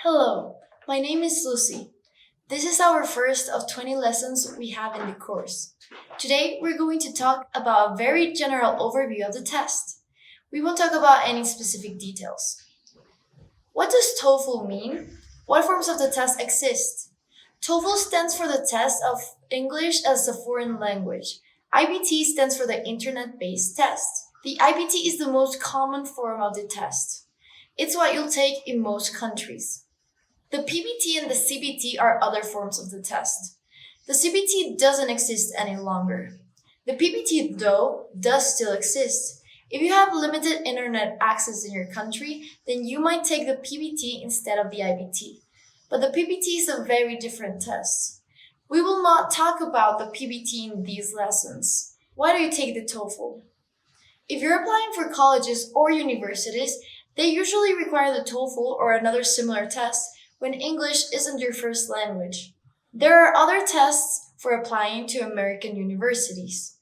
Hello, my name is Lucy. This is our first of 20 lessons we have in the course. Today, we're going to talk about a very general overview of the test. We won't talk about any specific details. What does TOEFL mean? What forms of the test exist? TOEFL stands for the test of English as a foreign language. IBT stands for the internet-based test. The IBT is the most common form of the test. It's what you'll take in most countries. The PBT and the CBT are other forms of the test. The CBT doesn't exist any longer. The PBT, though, does still exist. If you have limited internet access in your country, then you might take the PBT instead of the IBT. But the PBT is a very different test. We will not talk about the PBT in these lessons. Why do you take the TOEFL? If you're applying for colleges or universities, they usually require the TOEFL or another similar test when English isn't your first language. There are other tests for applying to American universities.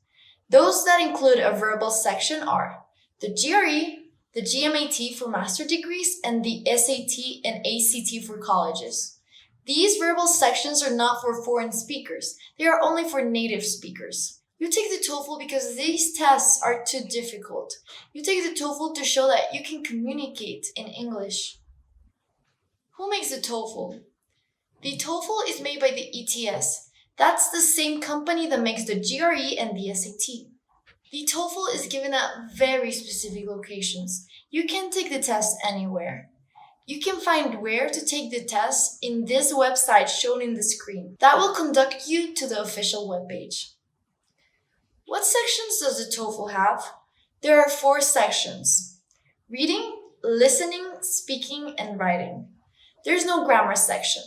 Those that include a verbal section are the GRE, the GMAT for master degrees, and the SAT and ACT for colleges. These verbal sections are not for foreign speakers. They are only for native speakers. You take the TOEFL because these tests are too difficult. You take the TOEFL to show that you can communicate in English. Who makes the TOEFL? The TOEFL is made by the ETS. That's the same company that makes the GRE and the SAT. The TOEFL is given at very specific locations. You can take the test anywhere. You can find where to take the test in this website shown in the screen. That will conduct you to the official webpage. What sections does the TOEFL have? There are 4 sections: reading, listening, speaking, and writing. There's no grammar section.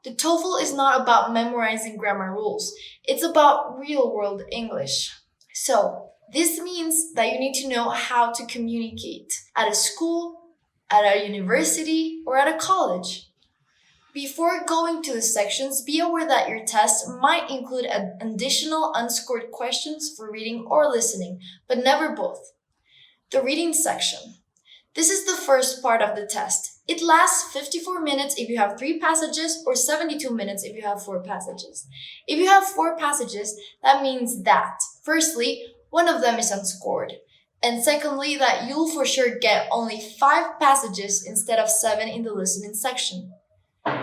The TOEFL is not about memorizing grammar rules. It's about real-world English. So, this means that you need to know how to communicate at a school, at a university, or at a college. Before going to the sections, be aware that your test might include additional unscored questions for reading or listening, but never both. The reading section. This is the first part of the test. It lasts 54 minutes if you have 3 passages or 72 minutes if you have 4 passages. If you have 4 passages, that means that, firstly, one of them is unscored, and secondly, that you'll for sure get only 5 passages instead of 7 in the listening section.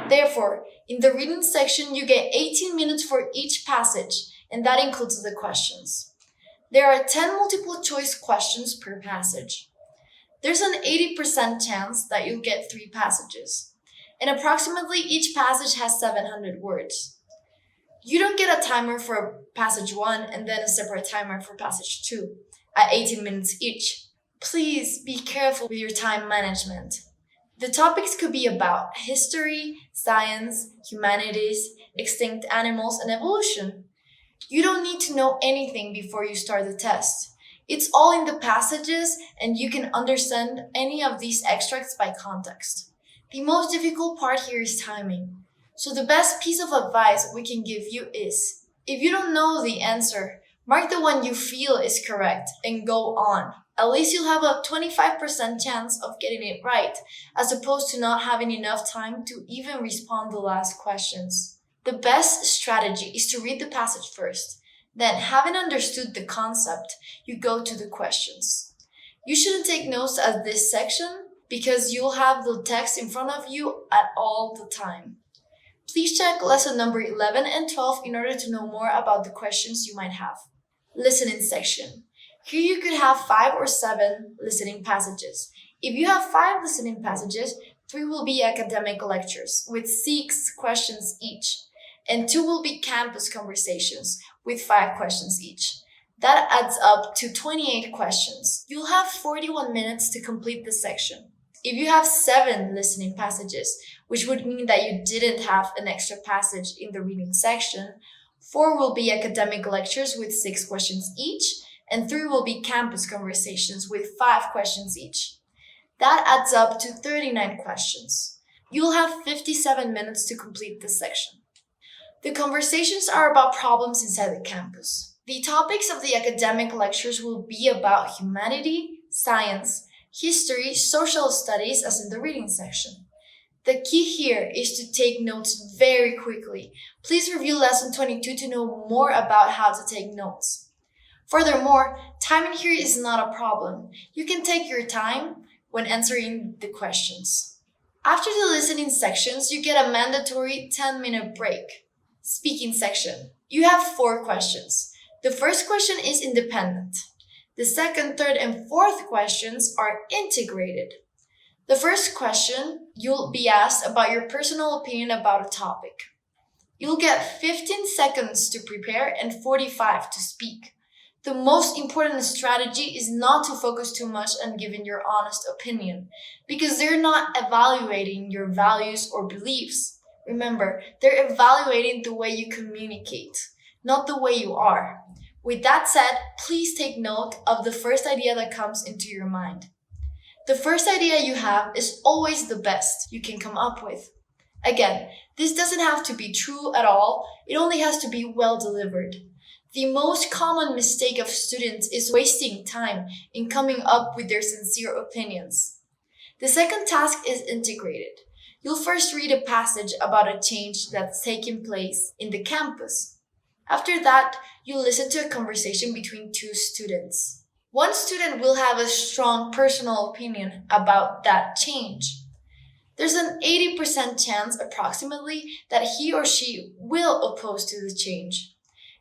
Therefore, in the reading section, you get 18 minutes for each passage, and that includes the questions. There are 10 multiple choice questions per passage. There's an 80% chance that you'll get 3 passages, and approximately each passage has 700 words. You don't get a timer for passage 1 and then a separate timer for passage 2 at 18 minutes each. Please be careful with your time management. The topics could be about history, science, humanities, extinct animals, and evolution. You don't need to know anything before you start the test. It's all in the passages, and you can understand any of these extracts by context. The most difficult part here is timing. So the best piece of advice we can give you is, if you don't know the answer, mark the one you feel is correct and go on. At least you'll have a 25% chance of getting it right, as opposed to not having enough time to even respond the last questions. The best strategy is to read the passage first. Then, having understood the concept, you go to the questions. You shouldn't take notes at this section because you'll have the text in front of you at all the time. Please check lesson number 11 and 12 in order to know more about the questions you might have. Listening section. Here you could have 5 or 7 listening passages. If you have 5 listening passages, 3 will be academic lectures with 6 questions each, and 2 will be campus conversations with 5 questions each. That adds up to 28 questions. You'll have 41 minutes to complete the section. If you have 7 listening passages, which would mean that you didn't have an extra passage in the reading section, 4 will be academic lectures with 6 questions each, and 3 will be campus conversations with 5 questions each. That adds up to 39 questions. You'll have 57 minutes to complete this section. The conversations are about problems inside the campus. The topics of the academic lectures will be about humanity, science, history, social studies, as in the reading section. The key here is to take notes very quickly. Please review lesson 22 to know more about how to take notes. Furthermore, timing here is not a problem. You can take your time when answering the questions. After the listening sections, you get a mandatory 10-minute break. Speaking section. You have 4 questions. The first question is independent. The second, third, and fourth questions are integrated. The first question, you'll be asked about your personal opinion about a topic. You'll get 15 seconds to prepare and 45 to speak. The most important strategy is not to focus too much on giving your honest opinion, because they're not evaluating your values or beliefs. Remember, they're evaluating the way you communicate, not the way you are. With that said, please take note of the first idea that comes into your mind. The first idea you have is always the best you can come up with. Again, this doesn't have to be true at all, it only has to be well delivered. The most common mistake of students is wasting time in coming up with their sincere opinions. The second task is integrated. You'll first read a passage about a change that's taken place in the campus. After that, you'll listen to a conversation between 2 students. One student will have a strong personal opinion about that change. There's an 80% chance approximately that he or she will oppose to the change.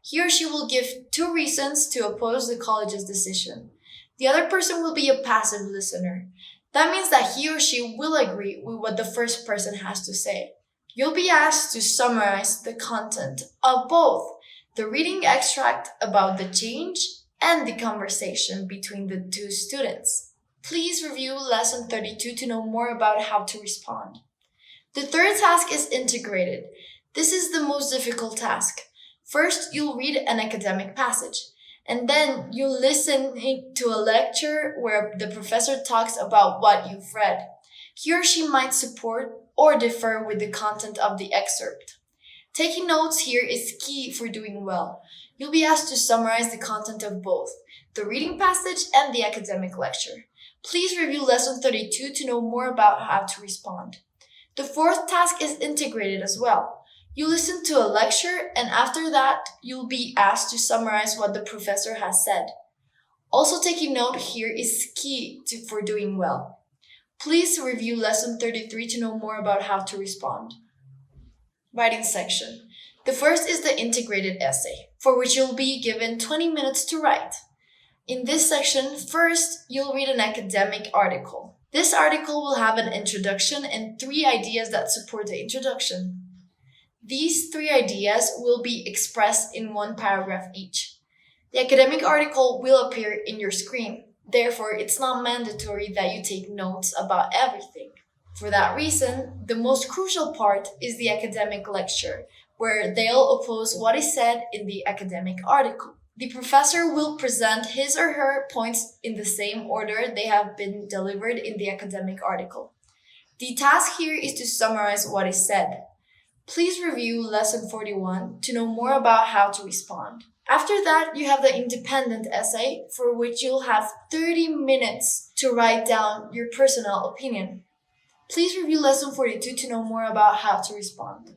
He or she will give 2 reasons to oppose the college's decision. The other person will be a passive listener. That means that he or she will agree with what the first person has to say. You'll be asked to summarize the content of both the reading extract about the change and the conversation between the 2 students. Please review lesson 32 to know more about how to respond. The third task is integrated. This is the most difficult task. First, you'll read an academic passage, and then you'll listen to a lecture where the professor talks about what you've read. He or she might support or differ with the content of the excerpt. Taking notes here is key for doing well. You'll be asked to summarize the content of both, the reading passage and the academic lecture. Please review lesson 32 to know more about how to respond. The fourth task is integrated as well. You listen to a lecture, and after that, you'll be asked to summarize what the professor has said. Also taking note here is key for doing well. Please review lesson 33 to know more about how to respond. Writing section. The first is the integrated essay, for which you'll be given 20 minutes to write. In this section, first, you'll read an academic article. This article will have an introduction and 3 ideas that support the introduction. These 3 ideas will be expressed in 1 paragraph each. The academic article will appear in your screen. Therefore, it's not mandatory that you take notes about everything. For that reason, the most crucial part is the academic lecture, where they'll oppose what is said in the academic article. The professor will present his or her points in the same order they have been delivered in the academic article. The task here is to summarize what is said. Please review lesson 41 to know more about how to respond. After that, you have the independent essay, for which you'll have 30 minutes to write down your personal opinion. Please review lesson 42 to know more about how to respond.